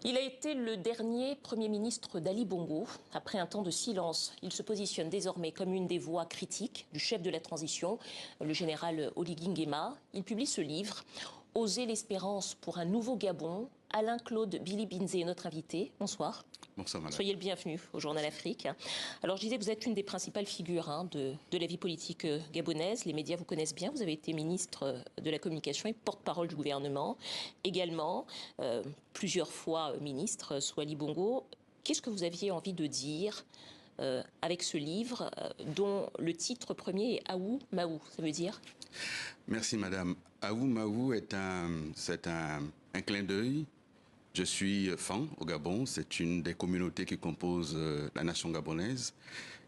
Il a été le dernier Premier ministre d'Ali Bongo. Après un temps de silence, il se positionne désormais comme une des voix critiques du chef de la transition, le général Oligui Nguema. Il publie ce livre, Oser l'espérance pour un nouveau Gabon. Alain-Claude Billy-Binze est notre invité. Bonsoir. Bonsoir, madame. Soyez le bienvenu au Journal Afrique. Alors, je disais, vous êtes une des principales figures de la vie politique gabonaise. Les médias vous connaissent bien. Vous avez été ministre de la Communication et porte-parole du gouvernement. Également, plusieurs fois ministre sous Ali Bongo. Qu'est-ce que vous aviez envie de dire avec ce livre dont le titre premier est Aou Maou? Ça veut dire? Merci, madame. Aou Maou c'est un clin d'œil. Je suis fan au Gabon, c'est une des communautés qui composent la nation gabonaise.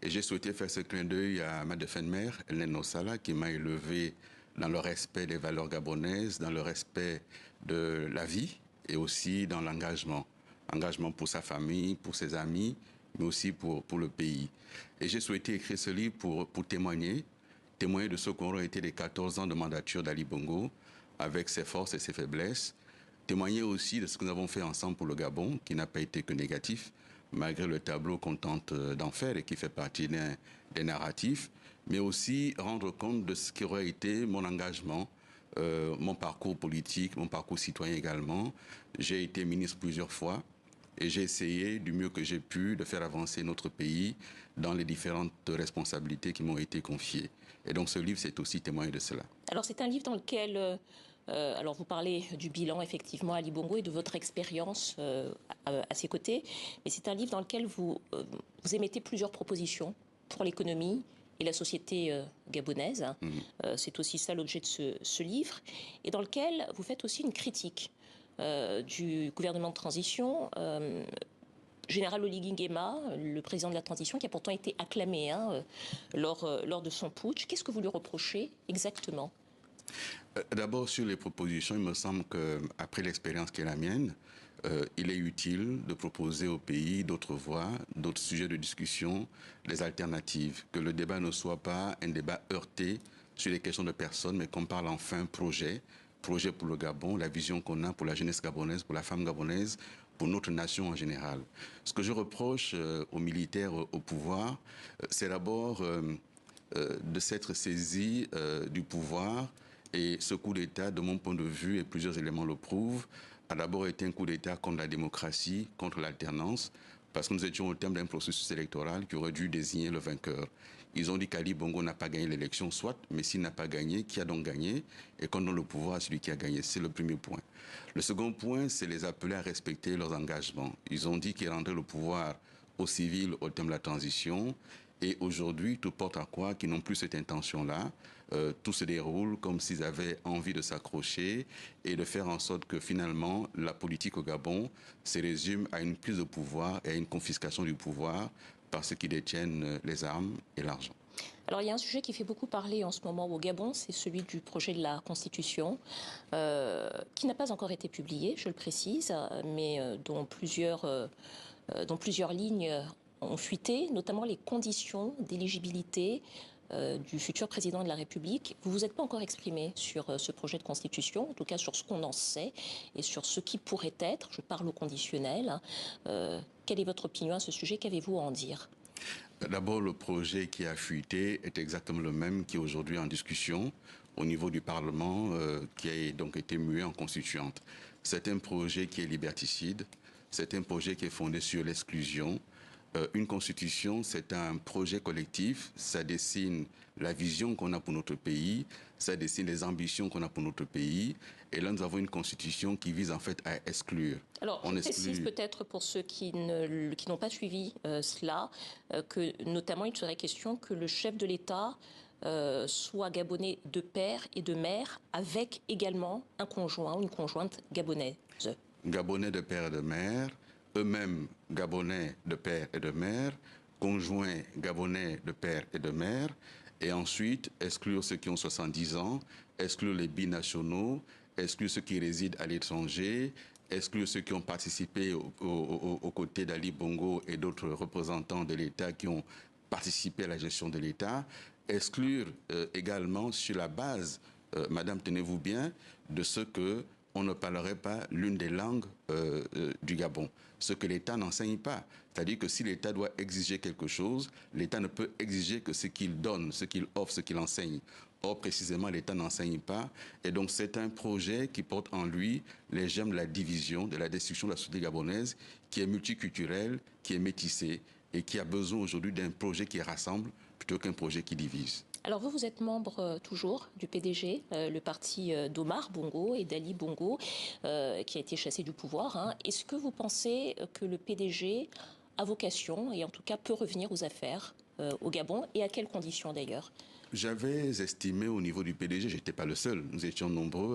Et j'ai souhaité faire ce clin d'œil à ma défunte mère, Hélène Ossala, qui m'a élevé dans le respect des valeurs gabonaises, dans le respect de la vie et aussi dans l'engagement. Engagement pour sa famille, pour ses amis, mais aussi pour le pays. Et j'ai souhaité écrire ce livre pour témoigner de ce qu'auront été les 14 ans de mandature d'Ali Bongo, avec ses forces et ses faiblesses. Témoigner aussi de ce que nous avons fait ensemble pour le Gabon, qui n'a pas été que négatif, malgré le tableau qu'on tente d'en faire et qui fait partie des narratifs, mais aussi rendre compte de ce qui aurait été mon engagement, mon parcours politique, mon parcours citoyen également. J'ai été ministre plusieurs fois et j'ai essayé du mieux que j'ai pu de faire avancer notre pays dans les différentes responsabilités qui m'ont été confiées. Et donc ce livre, c'est aussi témoigner de cela. Alors c'est un livre dans lequel... alors vous parlez du bilan effectivement Ali Bongo et de votre expérience à ses côtés, mais c'est un livre dans lequel vous émettez plusieurs propositions pour l'économie et la société gabonaise. C'est aussi ça l'objet de ce livre, et dans lequel vous faites aussi une critique du gouvernement de transition. Général Oligui Nguema, le président de la transition, qui a pourtant été acclamé lors de son putsch. Qu'est-ce que vous lui reprochez exactement ? D'abord, sur les propositions, il me semble qu'après l'expérience qui est la mienne, il est utile de proposer au pays d'autres voies, d'autres sujets de discussion, des alternatives. Que le débat ne soit pas un débat heurté sur les questions de personnes, mais qu'on parle enfin projet pour le Gabon, la vision qu'on a pour la jeunesse gabonaise, pour la femme gabonaise, pour notre nation en général. Ce que je reproche aux militaires au pouvoir, c'est d'abord de s'être saisi du pouvoir. Et ce coup d'État, de mon point de vue, et plusieurs éléments le prouvent, a d'abord été un coup d'État contre la démocratie, contre l'alternance, parce que nous étions au terme d'un processus électoral qui aurait dû désigner le vainqueur. Ils ont dit qu'Ali Bongo n'a pas gagné l'élection, soit, mais s'il n'a pas gagné, qui a donc gagné? Et qu'on donne le pouvoir à celui qui a gagné. C'est le premier point. Le second point, c'est les appeler à respecter leurs engagements. Ils ont dit qu'ils rendraient le pouvoir aux civils au terme de la transition. Et aujourd'hui, tout porte à croire qu'ils n'ont plus cette intention-là. Tout se déroule comme s'ils avaient envie de s'accrocher et de faire en sorte que finalement, la politique au Gabon se résume à une prise de pouvoir et à une confiscation du pouvoir par ceux qui détiennent les armes et l'argent. Alors il y a un sujet qui fait beaucoup parler en ce moment au Gabon, c'est celui du projet de la Constitution, qui n'a pas encore été publié, je le précise, mais dont plusieurs lignes ont fuité, notamment les conditions d'éligibilité du futur président de la République. Vous vous êtes pas encore exprimé sur ce projet de constitution, en tout cas sur ce qu'on en sait et sur ce qui pourrait être. Je parle au conditionnel. Quelle est votre opinion à ce sujet? Qu'avez-vous à en dire? D'abord, le projet qui a fuité est exactement le même qui est aujourd'hui en discussion au niveau du Parlement, qui a donc été mué en constituante. C'est un projet qui est liberticide, c'est un projet qui est fondé sur l'exclusion. Une constitution, c'est un projet collectif, ça dessine la vision qu'on a pour notre pays, ça dessine les ambitions qu'on a pour notre pays. Et là, nous avons une constitution qui vise en fait à exclure. Alors, je précise peut-être pour ceux qui n'ont pas suivi cela, que notamment il serait question que le chef de l'État soit gabonais de père et de mère, avec également un conjoint ou une conjointe gabonaise. Gabonais de père et de mère, eux-mêmes gabonais de père et de mère, conjoints gabonais de père et de mère, et ensuite exclure ceux qui ont 70 ans, exclure les binationaux, exclure ceux qui résident à l'étranger, exclure ceux qui ont participé aux côtés d'Ali Bongo et d'autres représentants de l'État qui ont participé à la gestion de l'État, exclure également sur la base, madame, tenez-vous bien, de ce que on ne parlerait pas l'une des langues du Gabon, ce que l'État n'enseigne pas. C'est-à-dire que si l'État doit exiger quelque chose, l'État ne peut exiger que ce qu'il donne, ce qu'il offre, ce qu'il enseigne. Or, précisément, l'État n'enseigne pas. Et donc, c'est un projet qui porte en lui les germes de la division, de la destruction de la société gabonaise, qui est multiculturelle, qui est métissée et qui a besoin aujourd'hui d'un projet qui rassemble plutôt qu'un projet qui divise. Alors vous êtes membre toujours du PDG, le parti d'Omar Bongo et d'Ali Bongo, qui a été chassé du pouvoir. Hein. Est-ce que vous pensez que le PDG a vocation, et en tout cas peut revenir aux affaires au Gabon, et à quelles conditions d'ailleurs? J'avais estimé au niveau du PDG, je n'étais pas le seul, nous étions nombreux